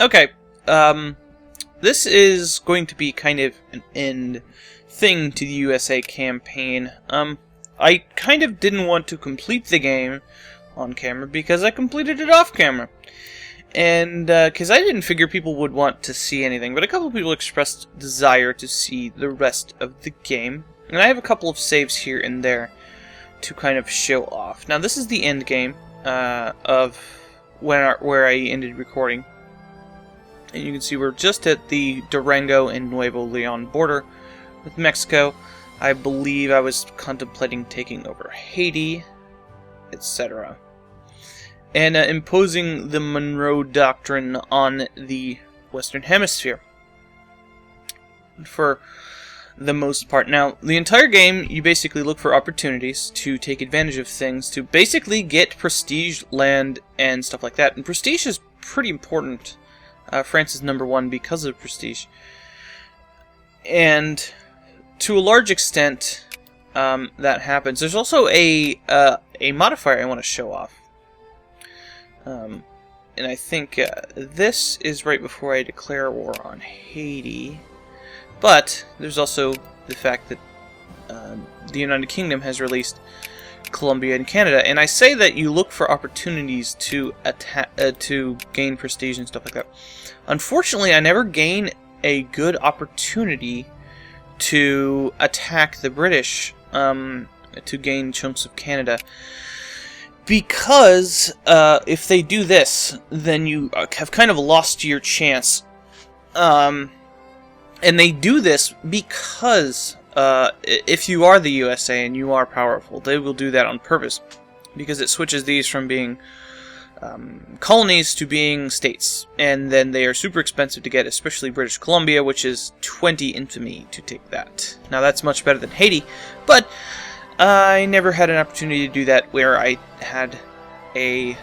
Okay, this is going to be kind of an end thing to the USA campaign. I kind of didn't want to complete the game on camera because I completed it off camera. And, because I didn't figure people would want to see anything, but a couple of people expressed desire to see the rest of the game. And I have a couple of saves here and there to kind of show off. Now, this is the end game of where I ended recording. And you can see we're just at the Durango and Nuevo Leon border with Mexico. I believe I was contemplating taking over Haiti, etc. And imposing the Monroe Doctrine on the Western Hemisphere. For the most part. Now, the entire game, you basically look for opportunities to take advantage of things, to basically get prestige, land, and stuff like that. And prestige is pretty important. France is #1 because of prestige. And to a large extent, that happens. There's also a modifier I want to show off. And I think this is right before I declare war on Haiti. But there's also the fact that the United Kingdom has released Colombia and Canada, and I say that you look for opportunities to gain prestige and stuff like that. Unfortunately, I never gain a good opportunity to attack the British to gain chunks of Canada, because if they do this, then you have kind of lost your chance. And they do this because if you are the USA and you are powerful, they will do that on purpose, because it switches these from being colonies to being states, and then they are super expensive to get, especially British Columbia, which is 20 infamy to take that. Now that's much better than Haiti, but I never had an opportunity to do that where I had a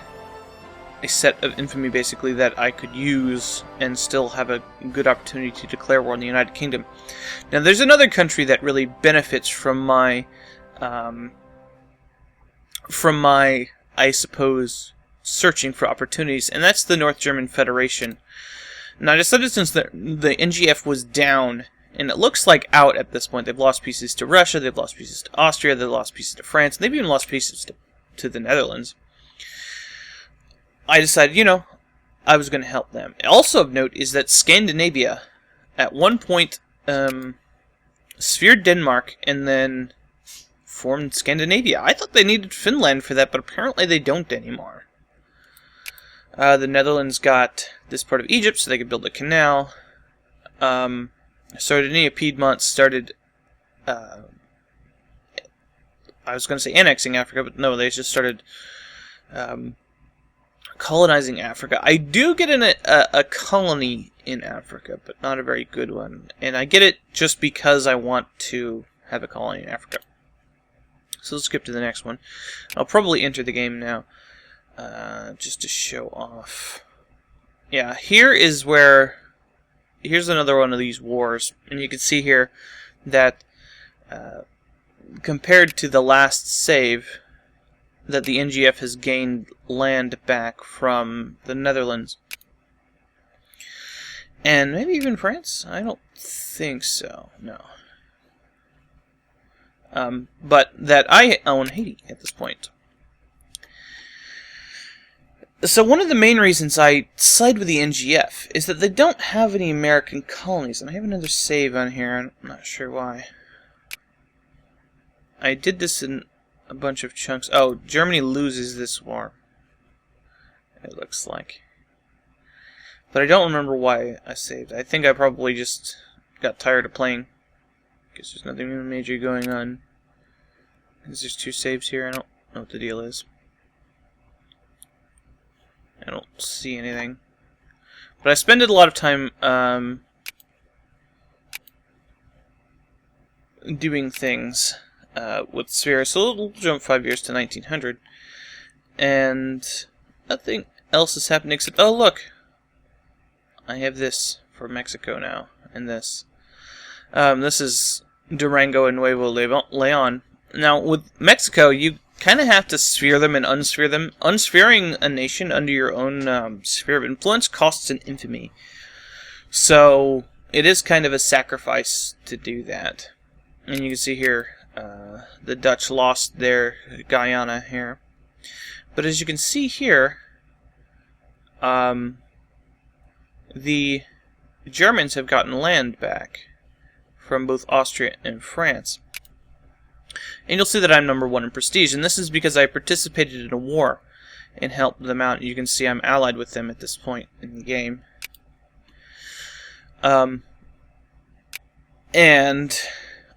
set of infamy basically that I could use and still have a good opportunity to declare war on the United Kingdom. Now there's another country that really benefits from my I suppose searching for opportunities, and that's the North German Federation. Now I decided, since the NGF was down, and it looks like out at this point, they've lost pieces to Russia, they've lost pieces to Austria, they've lost pieces to France, and they've even lost pieces to the Netherlands. I decided, I was going to help them. Also of note is that Scandinavia, at one point, sphered Denmark and then formed Scandinavia. I thought they needed Finland for that, but apparently they don't anymore. The Netherlands got this part of Egypt so they could build a canal. Sardinia, Piedmont started, I was going to say annexing Africa, but no, they just started colonizing Africa. I do get a colony in Africa, but not a very good one. And I get it just because I want to have a colony in Africa. So let's skip to the next one. I'll probably enter the game now, just to show off. Yeah, here's another one of these wars. And you can see here that compared to the last save, that the NGF has gained land back from the Netherlands. And maybe even France? I don't think so, no. But that I own Haiti at this point. So one of the main reasons I side with the NGF is that they don't have any American colonies. And I have another save on here, I'm not sure why. I did this in a bunch of chunks. Oh, Germany loses this war, it looks like. But I don't remember why I saved. I think I probably just got tired of playing. Guess there's nothing really major going on. Because there's 2 saves here. I don't know what the deal is. I don't see anything. But I spent a lot of time doing things with Sphere. So we'll jump 5 years to 1900. And nothing else has happened except, oh look! I have this for Mexico now, and this. This is Durango and Nuevo Leon. Now, with Mexico, you kind of have to sphere them and unsphere them. Unsphering a nation under your own sphere of influence costs an infamy. So it is kind of a sacrifice to do that. And you can see here, the Dutch lost their Guyana here. But as you can see here, the Germans have gotten land back from both Austria and France. And you'll see that I'm #1 in prestige, and this is because I participated in a war and helped them out. You can see I'm allied with them at this point in the game. And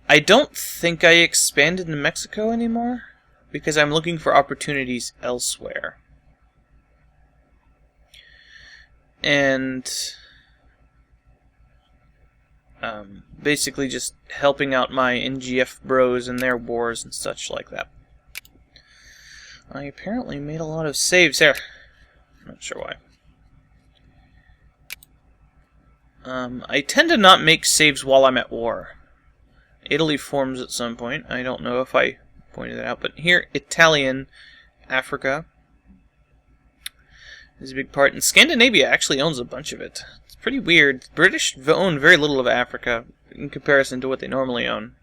I don't think I expanded to Mexico anymore, because I'm looking for opportunities elsewhere. And basically just helping out my NGF bros in their wars and such like that. I apparently made a lot of saves there. Not sure why. I tend to not make saves while I'm at war. Italy forms at some point. I don't know if I pointed that out, but here, Italian Africa is a big part, and Scandinavia actually owns a bunch of it. It's pretty weird. The British own very little of Africa in comparison to what they normally own.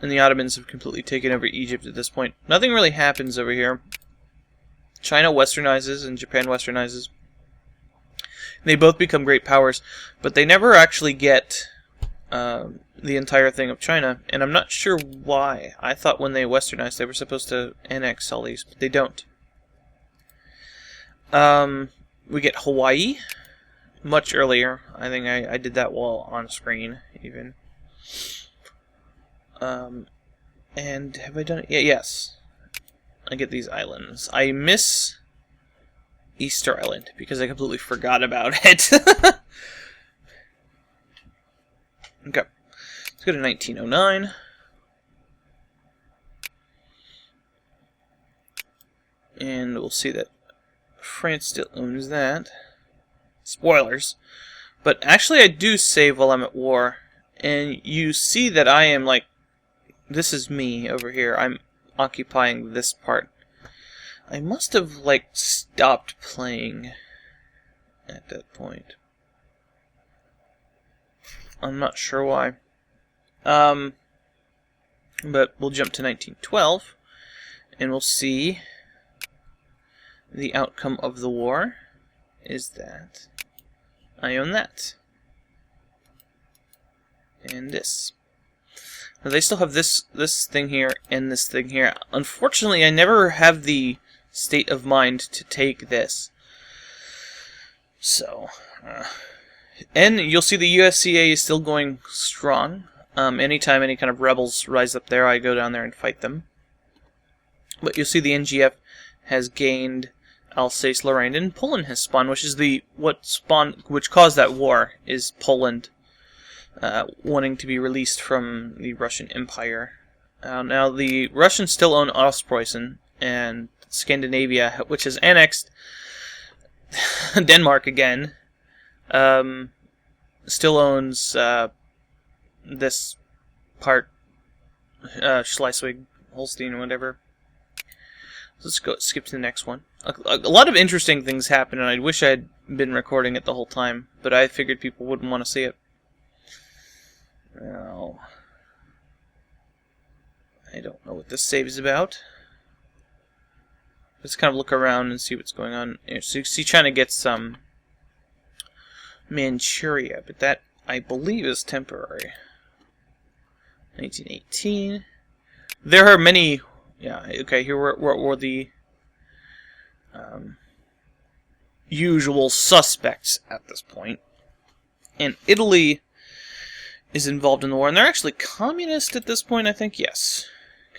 And the Ottomans have completely taken over Egypt at this point. Nothing really happens over here. China westernizes and Japan westernizes. They both become great powers, but they never actually get the entire thing of China, and I'm not sure why. I thought when they westernized they were supposed to annex all these, but they don't. We get Hawaii much earlier. I think I did that while on screen, even. And have I done it? Yeah, yes. I get these islands. I miss Easter Island because I completely forgot about it. Okay. Let's go to 1909. And we'll see that France still owns that. Spoilers. But actually I do save while I'm at war. And you see that I am like... This is me over here. I'm occupying this part. I must have like stopped playing at that point. I'm not sure why. But we'll jump to 1912 and we'll see the outcome of the war is that I own that. And this. Now they still have this thing here and this thing here. Unfortunately, I never have the state of mind to take this. So, and you'll see the USCA is still going strong. Anytime any kind of rebels rise up there, I go down there and fight them. But you'll see the NGF has gained Alsace, Lorraine, and Poland has spawned, which is which caused that war, is Poland wanting to be released from the Russian Empire. Now the Russians still own Ostpreußen and Scandinavia, which has annexed Denmark again. Still owns this part, Schleswig, Holstein, whatever. Let's go skip to the next one. A lot of interesting things happen, and I wish I had been recording it the whole time, but I figured people wouldn't want to see it. Now, I don't know what this save is about. Let's kind of look around and see what's going on. So you see China gets some Manchuria, but that, I believe, is temporary. 1918. There are many... Yeah, okay, here were the usual suspects at this point. And Italy is involved in the war, and they're actually communist at this point, I think. Yes,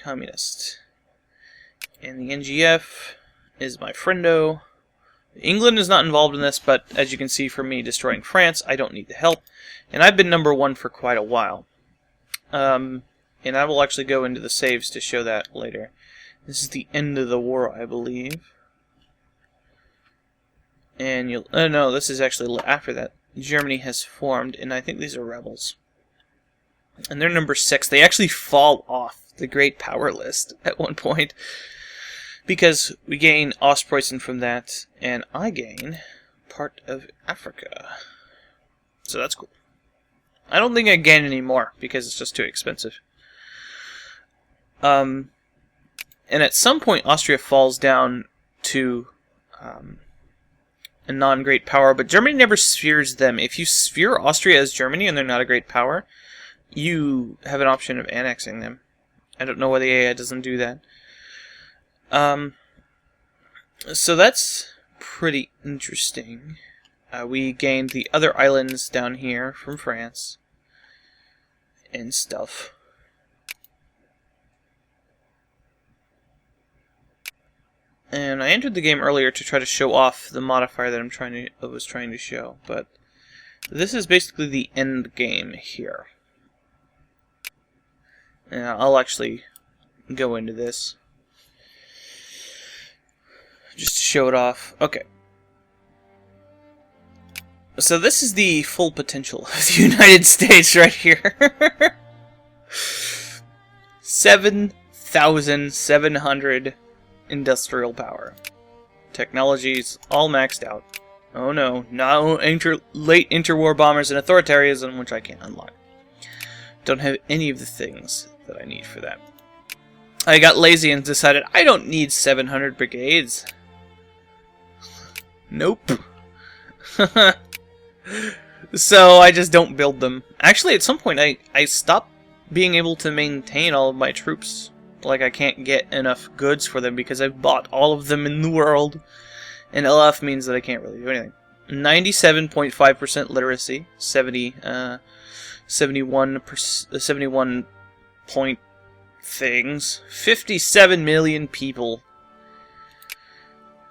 communist. And the NGF is my friendo. England is not involved in this, but as you can see from me destroying France, I don't need the help. And I've been #1 for quite a while. And I will actually go into the saves to show that later. This is the end of the war, I believe. And you'll... Oh no, this is actually after that. Germany has formed, and I think these are rebels. And they're #6. They actually fall off the Great Power list at one point. Because we gain Ostpreußen from that, and I gain part of Africa. So that's cool. I don't think I gain any more, because it's just too expensive. And at some point, Austria falls down to a non-great power, but Germany never spheres them. If you sphere Austria as Germany and they're not a great power, you have an option of annexing them. I don't know why the AI doesn't do that. So that's pretty interesting. We gained the other islands down here from France and stuff. And I entered the game earlier to try to show off the modifier that I was trying to show, but this is basically the end game here. And I'll actually go into this just to show it off. Okay. So this is the full potential of the United States right here. 7,700 industrial power. Technologies all maxed out. Oh no, no late interwar bombers and authoritarianism, which I can't unlock. Don't have any of the things that I need for that. I got lazy and decided I don't need 700 brigades. Nope. So I just don't build them. Actually, at some point I stopped being able to maintain all of my troops. Like, I can't get enough goods for them because I've bought all of them in the world. And LF means that I can't really do anything. 97.5% literacy. 71 point things. 57 million people.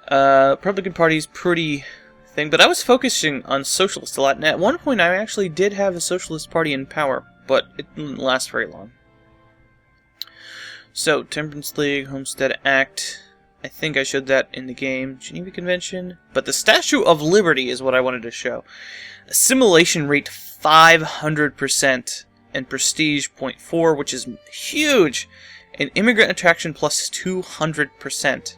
Republican Party's pretty thing, but I was focusing on socialists a lot. And at one point I actually did have a socialist party in power, but it didn't last very long. So, Temperance League, Homestead Act. I think I showed that in the game. Geneva Convention. But the Statue of Liberty is what I wanted to show. Assimilation rate 500%. And Prestige 0.4, which is huge. And Immigrant Attraction plus 200%.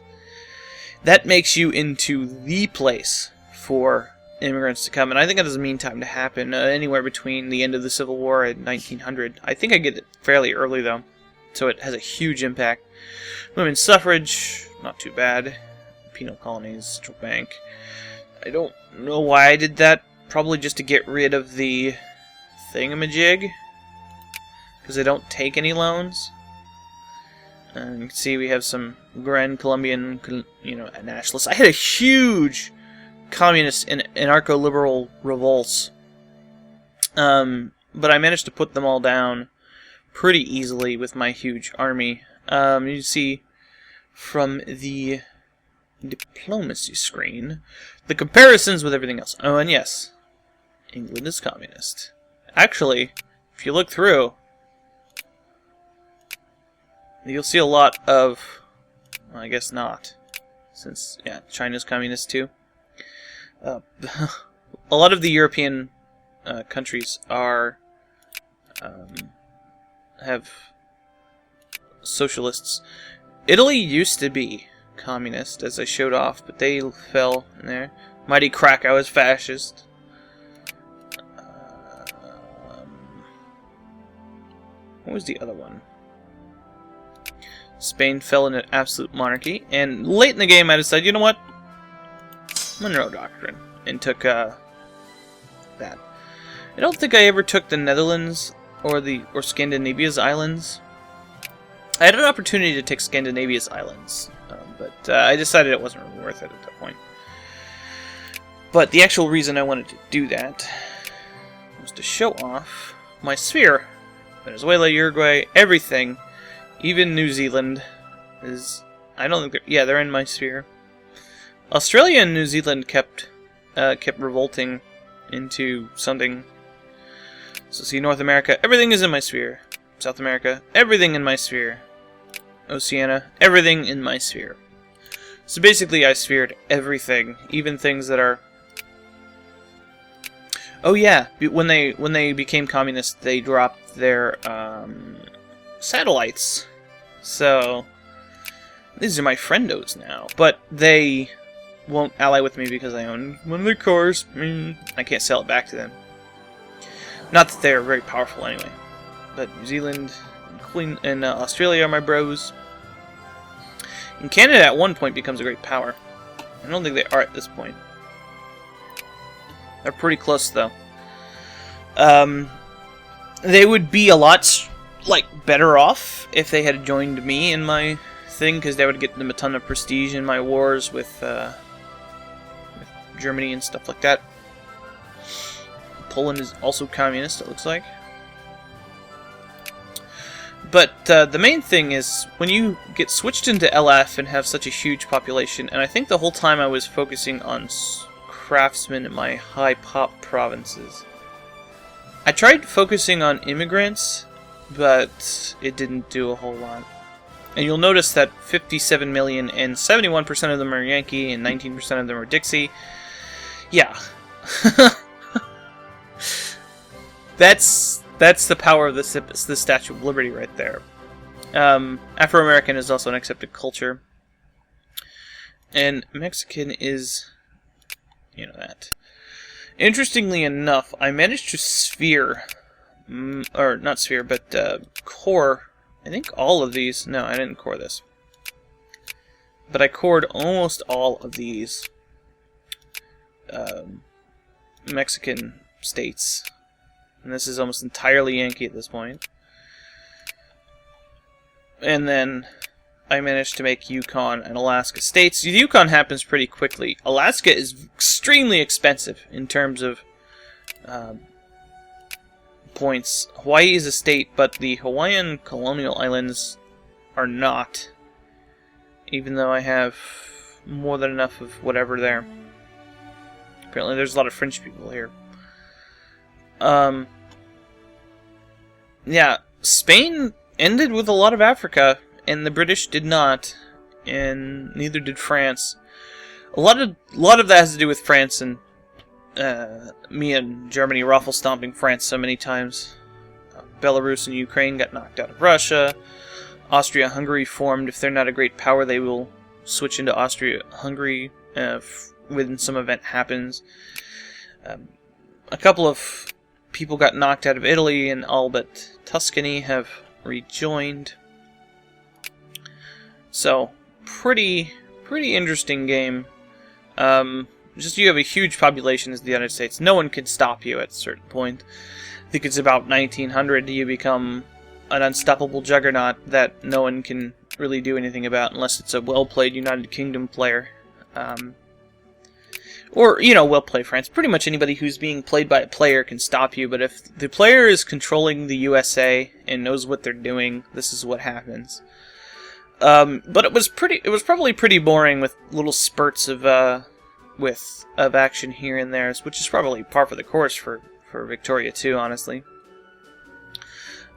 That makes you into the place for immigrants to come. And I think that doesn't mean time to happen. Anywhere between the end of the Civil War and 1900. I think I get it fairly early, though. So it has a huge impact. Women's suffrage, not too bad. Penal colonies, central bank. I don't know why I did that. Probably just to get rid of the thingamajig. Because they don't take any loans. And you can see we have some Grand Colombian, nationalists. I had a huge communist and anarcho-liberal revolts. But I managed to put them all down pretty easily with my huge army. You see from the diplomacy screen the comparisons with everything else. Oh, and yes, England is communist. Actually, if you look through, you'll see a lot of, well, I guess not, since, yeah, China's communist too. A lot of the European countries are have socialists. Italy used to be communist, as I showed off, but they fell in there. Mighty Krakow is fascist. What was the other one? Spain fell into absolute monarchy, and late in the game I decided, you know what? Monroe Doctrine, and took that. I don't think I ever took the Netherlands or Scandinavia's islands. I had an opportunity to take Scandinavia's islands, but I decided it wasn't really worth it at that point. But the actual reason I wanted to do that was to show off my sphere. Venezuela, Uruguay, everything, even New Zealand is. I don't think they're in my sphere. Australia and New Zealand kept revolting into something. So see, North America, everything is in my sphere. South America, everything in my sphere. Oceania, everything in my sphere. So basically I sphered everything, even things that are... Oh yeah, when they became communist, they dropped their satellites So these are my friendos now, but they won't ally with me because I own one of their cars. I can't sell it back to them. Not that they're very powerful anyway. But New Zealand and Queen and Australia are my bros. And Canada at one point becomes a great power. I don't think they are at this point. They're pretty close though. They would be a lot better off if they had joined me in my thing, because that would get them a ton of prestige in my wars with Germany and stuff like that. Poland is also communist, it looks like. But the main thing is, when you get switched into LF and have such a huge population, and I think the whole time I was focusing on craftsmen in my high pop provinces. I tried focusing on immigrants, but it didn't do a whole lot. And you'll notice that 57 million and 71% of them are Yankee and 19% of them are Dixie. Yeah. That's the power of the Statue of Liberty right there. Afro-American is also an accepted culture. And Mexican is, you know, that. Interestingly enough, I managed to sphere, or not sphere, but core, I think all of these. No, I didn't core this. But I cored almost all of these Mexican states. And this is almost entirely Yankee at this point. And then I managed to make Yukon and Alaska states. The Yukon happens pretty quickly. Alaska is extremely expensive in terms of points. Hawaii is a state, but the Hawaiian colonial islands are not. Even though I have more than enough of whatever there. Apparently there's a lot of French people here. Yeah, Spain ended with a lot of Africa, and the British did not, and neither did France. A lot of that has to do with France and me and Germany raffle stomping France so many times. Belarus and Ukraine got knocked out of Russia. Austria-Hungary formed. If they're not a great power, they will switch into Austria-Hungary when some event happens. A couple of people got knocked out of Italy, and all but Tuscany have rejoined. So, pretty interesting game. Just you have a huge population as the United States. No one can stop you at a certain point. I think it's about 1900 you become an unstoppable juggernaut that no one can really do anything about unless it's a well-played United Kingdom player. Or, you know, well-played France. Pretty much anybody who's being played by a player can stop you, but if the player is controlling the USA and knows what they're doing, this is what happens. But it was probably pretty boring with little spurts of action here and there, which is probably par for the course for Victoria too, honestly.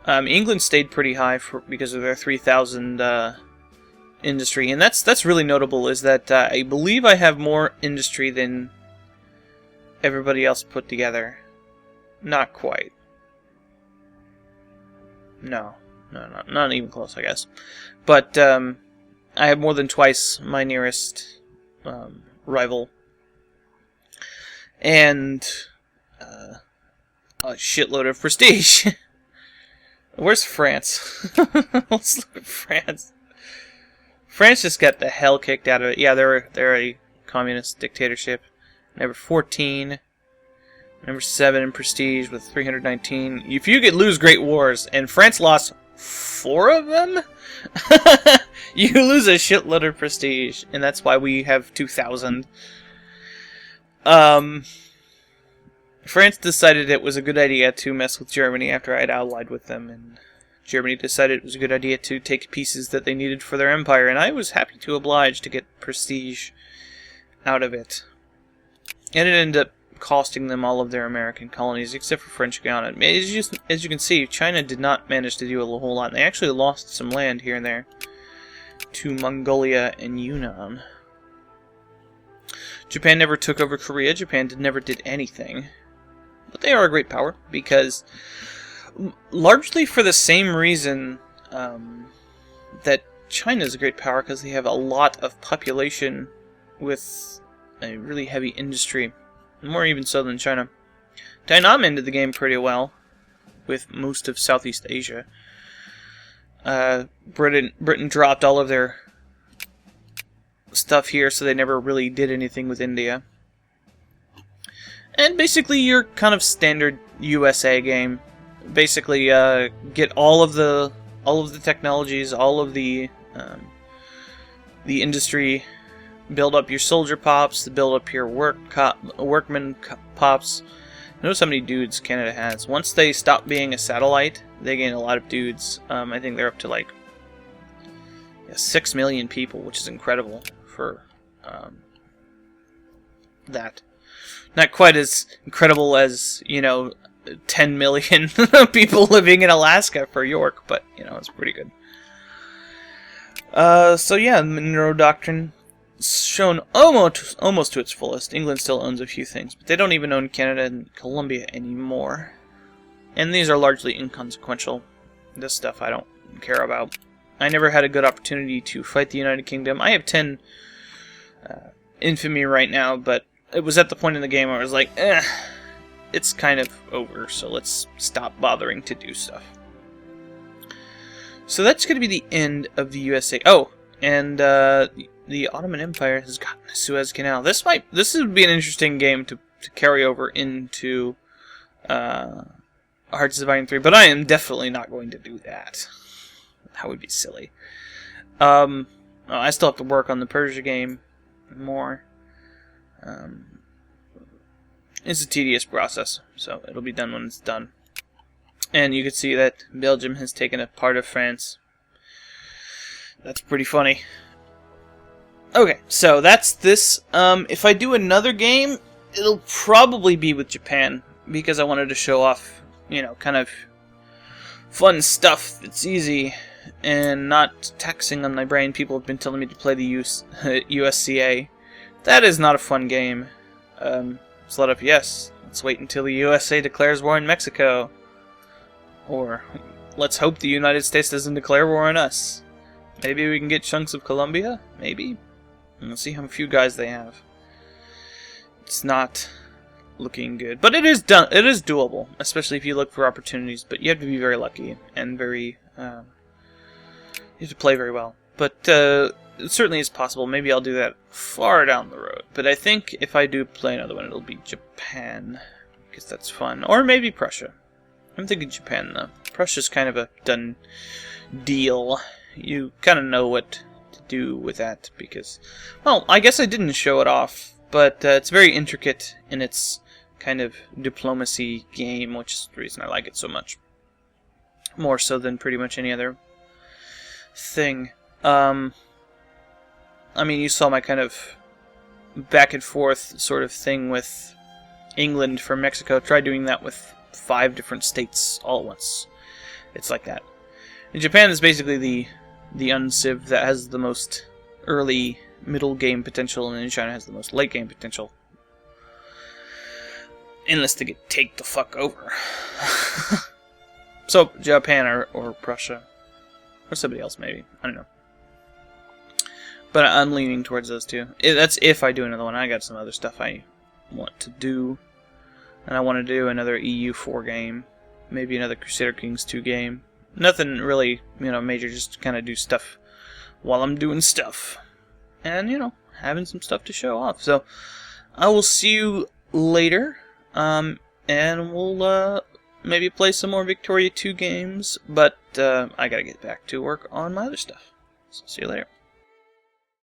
England stayed pretty high because of their 3,000 industry, and that's really notable. Is that I believe I have more industry than everybody else put together. Not quite. No, not even close, I guess. But I have more than twice my nearest rival, and a shitload of prestige. Where's France? Let's look at France. France just got the hell kicked out of it. Yeah, they're a communist dictatorship. Number 14. Number 7 in prestige with 319. If you could lose Great Wars, and France lost 4 of them, you lose a shitload of prestige, and that's why we have 2,000. France decided it was a good idea to mess with Germany after I had allied with them, and Germany decided it was a good idea to take pieces that they needed for their empire, and I was happy to oblige to get prestige out of it. And it ended up costing them all of their American colonies, except for French Guiana. As you can see, China did not manage to do a whole lot. They actually lost some land here and there to Mongolia and Yunnan. Japan never took over Korea. Japan never did anything. But they are a great power, because largely for the same reason that China is a great power because they have a lot of population with a really heavy industry, more even so than China. Vietnam ended the game pretty well with most of Southeast Asia. Britain dropped all of their stuff here, so they never really did anything with India. And basically, your kind of standard USA game. Basically, get all of the technologies, all of the industry. Build up your soldier pops. Build up your workman pops. Notice how many dudes Canada has. Once they stop being a satellite, they gain a lot of dudes. I think they're up to like 6 million people, which is incredible for that. Not quite as incredible as, 10 million people living in Alaska for York, but, it's pretty good. So yeah, Monroe Doctrine shown almost to its fullest. England still owns a few things, but they don't even own Canada and Colombia anymore. And these are largely inconsequential. This stuff I don't care about. I never had a good opportunity to fight the United Kingdom. I have 10 infamy right now, but it was at the point in the game where I was like, it's kind of over, so let's stop bothering to do stuff. So that's going to be the end of the USA. Oh, and the Ottoman Empire has gotten the Suez Canal. This would be an interesting game to carry over into Hearts of Iron 3, but I am definitely not going to do that. That would be silly. I still have to work on the Persia game more. It's a tedious process, so it'll be done when it's done. And you can see that Belgium has taken a part of France. That's pretty funny. Okay, so that's this. If I do another game, it'll probably be with Japan, because I wanted to show off, kind of fun stuff that's easy and not taxing on my brain. People have been telling me to play the USCA. That is not a fun game. Let's let up, yes. Let's wait until the USA declares war on Mexico. Or, let's hope the United States doesn't declare war on us. Maybe we can get chunks of Colombia? Maybe. And we'll see how few guys they have. It's not looking good. But it is done. It is doable, especially if you look for opportunities. But you have to be very lucky and very... you have to play very well. But it certainly is possible. Maybe I'll do that far down the road. But I think if I do play another one, it'll be Japan. Because that's fun. Or maybe Prussia. I'm thinking Japan, though. Prussia's kind of a done deal. You kind of know what to do with that because... Well, I guess I didn't show it off. But it's very intricate in its kind of diplomacy game, which is the reason I like it so much. More so than pretty much any other thing. I mean, you saw my kind of back and forth sort of thing with England for Mexico. Try doing that with 5 different states all at once. It's like that. And Japan is basically the unciv that has the most early middle game potential, and then China has the most late game potential. Unless they get take the fuck over. So, Japan or Prussia. Or somebody else, maybe. I don't know. But I'm leaning towards those two. That's if I do another one. I got some other stuff I want to do. And I want to do another EU4 game. Maybe another Crusader Kings 2 game. Nothing really, major. Just kind of do stuff while I'm doing stuff. And, having some stuff to show off. So, I will see you later. And we'll maybe play some more Victoria 2 games. But I gotta get back to work on my other stuff. So, see you later.